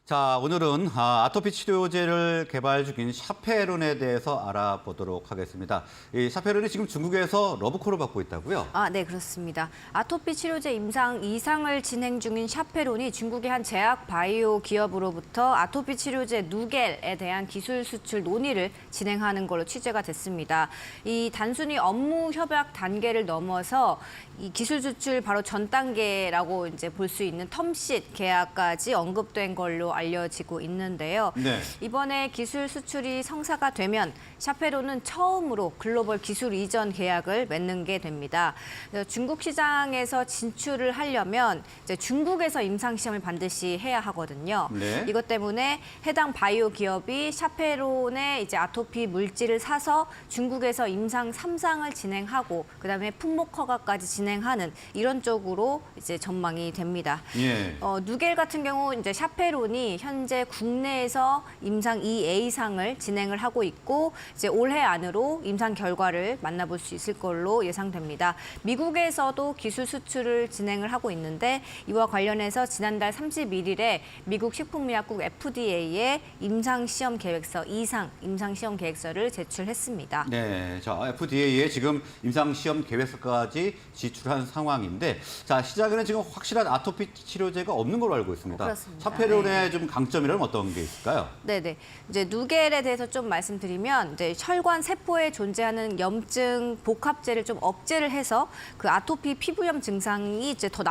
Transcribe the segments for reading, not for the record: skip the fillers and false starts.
자, 오늘은 아토피 치료제를 개발 중인 샤페론에 대해서 알아보도록 하겠습니다. 이 샤페론이 지금 중국에서 러브콜을 받고 있다고요? 네, 그렇습니다. 아토피 치료제 임상 2상을 진행 중인 샤페론이 중국의 한 제약 바이오 기업으로부터 아토피 치료제 누겔에 대한 기술 수출 논의를 진행하는 걸로 취재가 됐습니다. 이 단순히 업무 협약 단계를 넘어서 이 기술 수출 바로 전 단계라고 이제 볼 수 있는 텀쉿 계약까지 언급된 걸로 알려지고 있는데요. 네. 이번에 기술 수출이 성사가 되면 샤페론은 처음으로 글로벌 기술 이전 계약을 맺는 게 됩니다. 중국 시장에서 진출을 하려면 이제 중국에서 임상 시험을 반드시 해야 하거든요. 네. 이것 때문에 해당 바이오 기업이 샤페론의 이제 아토피 물질을 사서 중국에서 임상 3상을 진행하고 그다음에 품목 허가까지 진행하는 이런 쪽으로 이제 전망이 됩니다. 예. 누겔 같은 경우 이제 샤페론이 현재 국내에서 임상 2A상을 진행을 하고 있고 이제 올해 안으로 임상 결과를 만나볼 수 있을 걸로 예상됩니다. 미국에서도 기술 수출을 진행을 하고 있는데 이와 관련해서 지난달 31일에 미국 식품의약국 FDA에 임상 시험 계획서 2상 임상 시험 계획서를 제출했습니다. 네, 자, FDA에 지금 임상 시험 계획서까지 지출한 상황인데, 자, 시장에는 지금 확실한 아토피 치료제가 없는 걸로 알고 있습니다. 그렇습니다. 샤페론의 좀 강점이라면 어떤 게 있을까요? 네네. 이제 누겔에 대해서 좀 말씀드리면 이제 혈관 세포에 존재하는 염증 복합제를 좀 억제를 해서 그 아토피 피부염 증상이 이제 더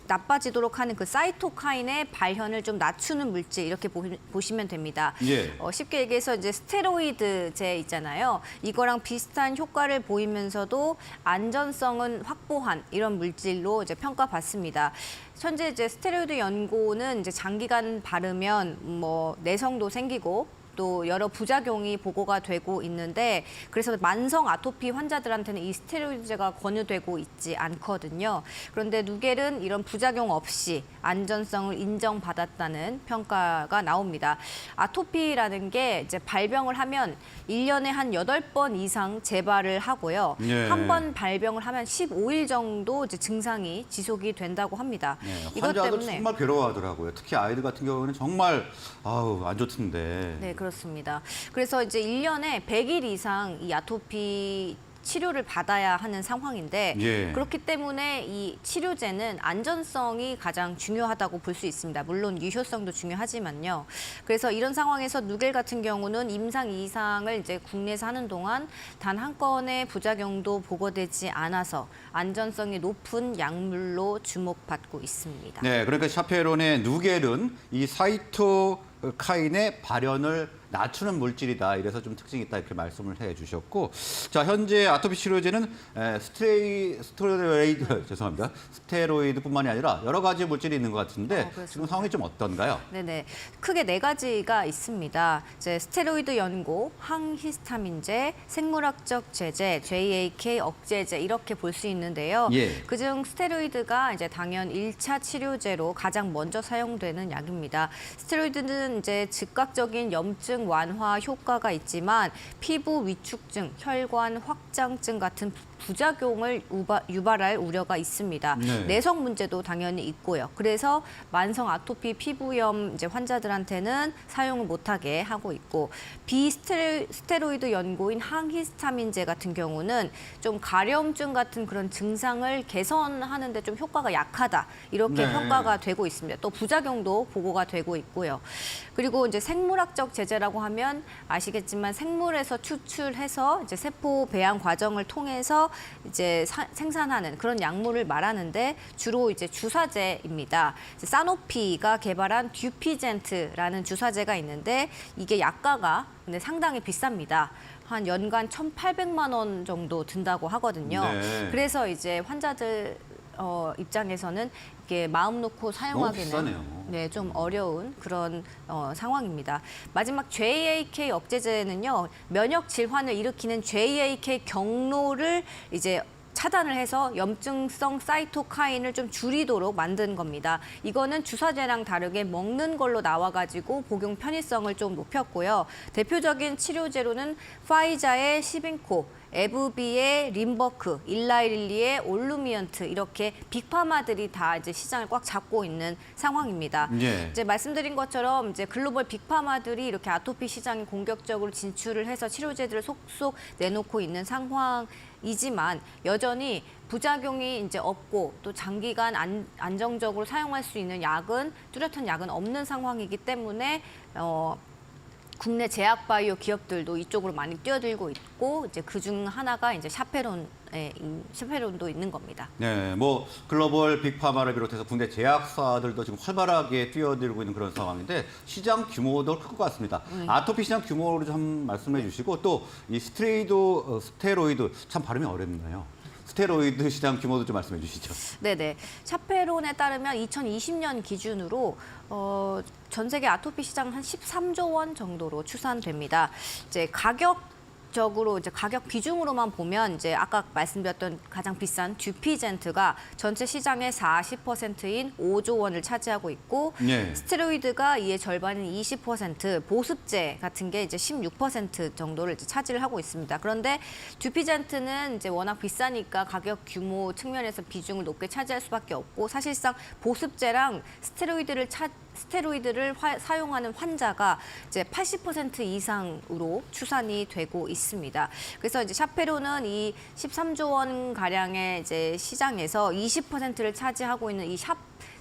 나빠지도록 하는 그 사이토카인의 발현을 좀 낮추는 물질 이렇게 보시면 됩니다. 예. 쉽게 얘기해서 이제 스테로이드제 있잖아요. 이거랑 비슷한 효과를 보이면서도 안전성은 확보한 이런 물질로 이제 평가받습니다. 현재 이제 스테로이드 연고는 이제 장기간 바르면 뭐 내성도 생기고 또 여러 부작용이 보고가 되고 있는데 그래서 만성 아토피 환자들한테는 이 스테로이드제가 권유되고 있지 않거든요. 그런데 누겔은 이런 부작용 없이 안전성을 인정받았다는 평가가 나옵니다. 아토피라는 게 이제 발병을 하면 1년에 한 8번 이상 재발을 하고요. 예. 한 번 발병을 하면 15일 정도 이제 증상이 지속이 된다고 합니다. 네, 이것 환자들 때문에 정말 괴로워하더라고요. 특히 아이들 같은 경우는 정말 안 좋던데. 네, 그렇습니다. 그래서 이제 1년에 100일 이상 이 아토피 치료를 받아야 하는 상황인데 예. 그렇기 때문에 이 치료제는 안전성이 가장 중요하다고 볼 수 있습니다. 물론 유효성도 중요하지만요. 그래서 이런 상황에서 누겔 같은 경우는 임상 2상을 이제 국내에서 하는 동안 단 한 건의 부작용도 보고되지 않아서 안전성이 높은 약물로 주목받고 있습니다. 네, 그러니까 샤페론의 누겔은 이 사이토카인의 발현을 낮추는 물질이다. 이래서 좀 특징이 있다 이렇게 말씀을 해주셨고, 자, 현재 아토피 치료제는 스테로이드뿐만이 아니라 여러 가지 물질이 있는 것 같은데 지금 상황이 좀 어떤가요? 네네, 크게 4가지가 있습니다. 이제 스테로이드 연고, 항히스타민제, 생물학적 제제, JAK 억제제 이렇게 볼 수 있는데요. 예. 그중 스테로이드가 이제 당연 1차 치료제로 가장 먼저 사용되는 약입니다. 스테로이드는 이제 즉각적인 염증 완화 효과가 있지만 피부 위축증, 혈관 확장증 같은 부작용을 유발할 우려가 있습니다. 네. 내성 문제도 당연히 있고요. 그래서 만성 아토피 피부염 이제 환자들한테는 사용을 못하게 하고 있고 비스테로이드 연고인 항히스타민제 같은 경우는 좀 가려움증 같은 그런 증상을 개선하는 데 좀 효과가 약하다. 이렇게 네. 평가가 되고 있습니다. 또 부작용도 보고가 되고 있고요. 그리고 이제 생물학적 제제라고 하면 아시겠지만 생물에서 추출해서 이제 세포 배양 과정을 통해서 이제 생산하는 그런 약물을 말하는데 주로 이제 주사제입니다. 이제 사노피가 개발한 듀피젠트라는 주사제가 있는데 이게 약가가 근데 상당히 비쌉니다. 한 연간 1,800만 원 정도 든다고 하거든요. 네. 그래서 이제 환자들 입장에서는 이게 마음 놓고 사용하기는 너무 비싸네요. 네, 좀 어려운 그런 상황입니다. 마지막 JAK 억제제는요, 면역 질환을 일으키는 JAK 경로를 이제 차단을 해서 염증성 사이토카인을 좀 줄이도록 만든 겁니다. 이거는 주사제랑 다르게 먹는 걸로 나와가지고 복용 편의성을 좀 높였고요. 대표적인 치료제로는 파이자의 시빙코, 에브비의 림버크, 일라이릴리의 올루미언트 이렇게 빅파마들이 다 이제 시장을 꽉 잡고 있는 상황입니다. 예. 이제 말씀드린 것처럼 이제 글로벌 빅파마들이 이렇게 아토피 시장에 공격적으로 진출을 해서 치료제들을 속속 내놓고 있는 상황이지만 여전히 부작용이 이제 없고 또 장기간 안정적으로 사용할 수 있는 약은 뚜렷한 약은 없는 상황이기 때문에 국내 제약바이오 기업들도 이쪽으로 많이 뛰어들고 있고 이제 그중 하나가 이제 샤페론도 있는 겁니다. 네, 뭐 글로벌 빅파마를 비롯해서 국내 제약사들도 지금 활발하게 뛰어들고 있는 그런 상황인데 시장 규모도 클 것 같습니다. 아토피 시장 규모를 좀 말씀해 주시고 또 이 스테로이드 참 발음이 어렵나요? 스테로이드 시장 규모도 좀 말씀해 주시죠. 네네. 샤페론에 따르면 2020년 기준으로 전 세계 아토피 시장 한 13조 원 정도로 추산됩니다. 이제 가격 비중으로만 보면 이제 아까 말씀드렸던 가장 비싼 듀피젠트가 전체 시장의 40%인 5조 원을 차지하고 있고 네. 스테로이드가 이의 절반인 20%, 보습제 같은 게 이제 16% 정도를 이제 차지를 하고 있습니다. 그런데 듀피젠트는 이제 워낙 비싸니까 가격 규모 측면에서 비중을 높게 차지할 수밖에 없고 사실상 보습제랑 스테로이드를 사용하는 환자가 이제 80% 이상으로 추산이 되고 있습니다. 그래서 이제 샤페론은 이 13조 원 가량의 이제 시장에서 20%를 차지하고 있는 이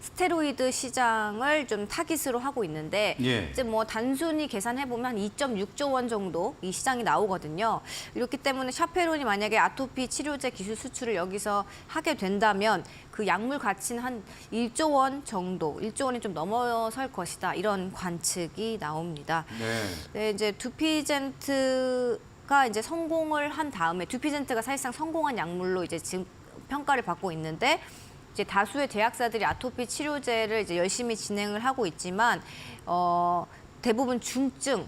스테로이드 시장을 좀 타깃으로 하고 있는데 예. 이제 뭐 단순히 계산해 보면 2.6조 원 정도 이 시장이 나오거든요. 이렇기 때문에 샤페론이 만약에 아토피 치료제 기술 수출을 여기서 하게 된다면 그 약물 가치는 한 1조 원 정도, 1조 원이 좀 넘어설 것이다. 이런 관측이 나옵니다. 네. 네, 이제 듀피젠트가 이제 성공을 한 다음에 듀피젠트가 사실상 성공한 약물로 이제 지금 평가를 받고 있는데 이제 다수의 제약사들이 아토피 치료제를 이제 열심히 진행을 하고 있지만 대부분 중증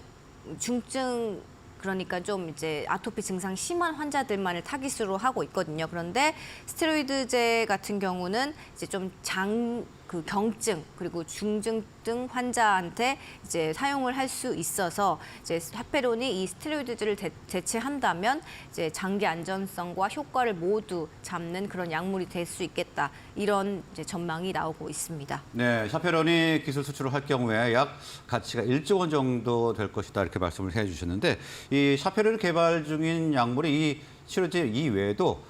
그러니까 좀 이제 아토피 증상이 심한 환자들만을 타깃으로 하고 있거든요. 그런데 스테로이드제 같은 경우는 이제 좀 경증 그리고 중증등 환자한테 이제 사용을 할 수 있어서 이제 샤페론이 이 스테로이드를 대체한다면 이제 장기 안전성과 효과를 모두 잡는 그런 약물이 될 수 있겠다 이런 이제 전망이 나오고 있습니다. 네, 샤페론이 기술 수출을 할 경우에 약 가치가 1조 원 정도 될 것이다 이렇게 말씀을 해주셨는데 이 샤페론이 개발 중인 약물이 이 치료제 이외에도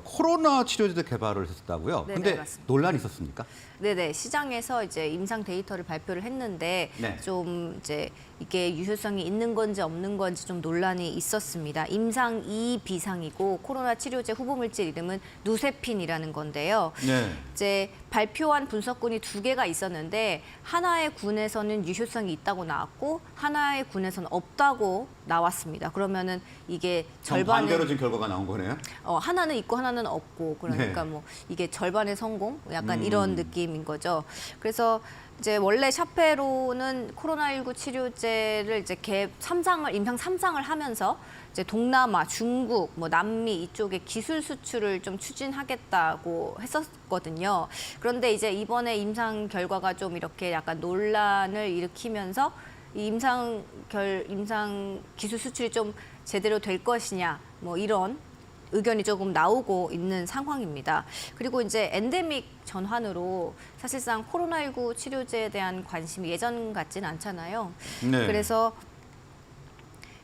코로나 치료제도 개발을 했었다고요. 네네, 근데 맞습니다. 논란이 있었습니까? 네네, 시장에서 이제 임상 데이터를 발표를 했는데 네. 좀 이제 이게 유효성이 있는 건지 없는 건지 좀 논란이 있었습니다. 임상 2 비상이고 코로나 치료제 후보 물질 이름은 누세핀이라는 건데요. 네. 이제 발표한 분석군이 2개가 있었는데 하나의 군에서는 유효성이 있다고 나왔고 하나의 군에서는 없다고 나왔습니다. 그러면은 이게 절반은 반대로 지금 결과가 나온 거네요. 하나는 있고 하나는 없고 그러니까 네. 뭐 이게 절반의 성공 약간 이런 느낌인 거죠. 그래서 이제 원래 샤페론은 코로나19 치료제를 이제 임상 3상을 하면서 이제 동남아, 중국, 뭐 남미 이쪽에 기술 수출을 좀 추진하겠다고 했었거든요. 그런데 이제 이번에 임상 결과가 좀 이렇게 약간 논란을 일으키면서 이 임상 기술 수출이 좀 제대로 될 것이냐 뭐 이런 의견이 조금 나오고 있는 상황입니다. 그리고 이제 엔데믹 전환으로 사실상 코로나19 치료제에 대한 관심이 예전 같진 않잖아요. 네. 그래서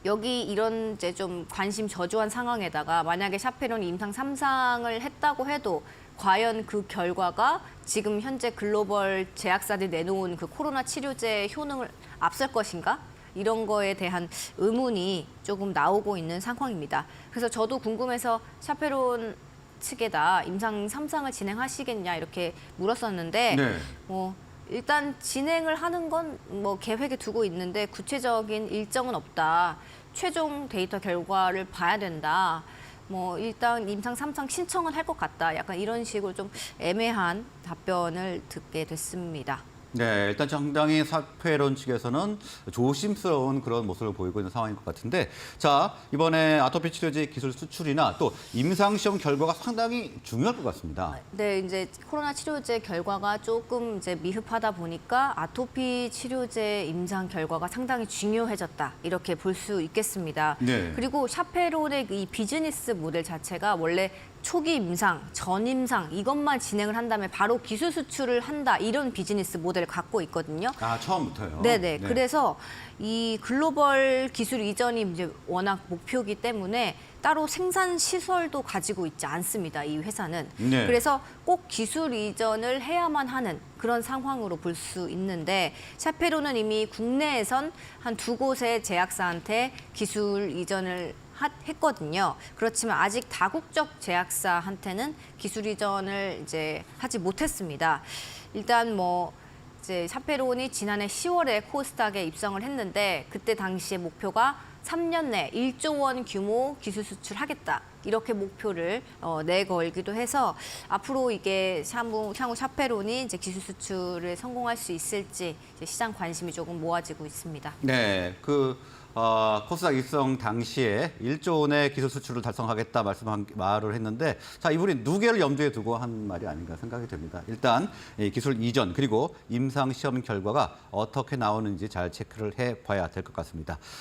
여기 이런 이제 좀 관심 저조한 상황에다가 만약에 샤페론이 임상 3상을 했다고 해도 과연 그 결과가 지금 현재 글로벌 제약사들이 내놓은 그 코로나 치료제 효능을 앞설 것인가? 이런 거에 대한 의문이 조금 나오고 있는 상황입니다. 그래서 저도 궁금해서 샤페론 측에다 임상 3상을 진행하시겠냐 이렇게 물었었는데 네. 뭐 일단 진행을 하는 건 뭐 계획에 두고 있는데 구체적인 일정은 없다. 최종 데이터 결과를 봐야 된다. 뭐 일단 임상 3상 신청은 할 것 같다. 약간 이런 식으로 좀 애매한 답변을 듣게 됐습니다. 네, 일단 상당히 샤페론 측에서는 조심스러운 그런 모습을 보이고 있는 상황인 것 같은데, 자, 이번에 아토피 치료제 기술 수출이나 또 임상시험 결과가 상당히 중요할 것 같습니다. 네, 이제 코로나 치료제 결과가 조금 이제 미흡하다 보니까 아토피 치료제 임상 결과가 상당히 중요해졌다. 이렇게 볼 수 있겠습니다. 네. 그리고 샤페론의 이 비즈니스 모델 자체가 원래 초기 임상, 전임상 이것만 진행을 한 다음에 바로 기술 수출을 한다. 이런 비즈니스 모델을 갖고 있거든요. 아, 처음부터요? 네네. 그래서 이 글로벌 기술 이전이 이제 워낙 목표이기 때문에 따로 생산 시설도 가지고 있지 않습니다. 이 회사는. 네. 그래서 꼭 기술 이전을 해야만 하는 그런 상황으로 볼 수 있는데 샤페론은 이미 국내에선 한 2곳의 제약사한테 기술 이전을 했거든요. 그렇지만 아직 다국적 제약사한테는 기술 이전을 이제 하지 못했습니다. 일단 뭐 이제 샤페론이 지난해 10월에 코스닥에 입성을 했는데 그때 당시의 목표가 3년 내 1조 원 규모 기술 수출하겠다. 이렇게 목표를 내걸기도 해서 앞으로 이게 향후 샤페론이 이제 기술 수출을 성공할 수 있을지 이제 시장 관심이 조금 모아지고 있습니다. 네, 코스닥 입성 당시에 1조 원의 기술 수출을 달성하겠다 말을 했는데, 자, 이분이 누계를 염두에 두고 한 말이 아닌가 생각이 됩니다. 일단 이 기술 이전 그리고 임상 시험 결과가 어떻게 나오는지 잘 체크를 해봐야 될 것 같습니다.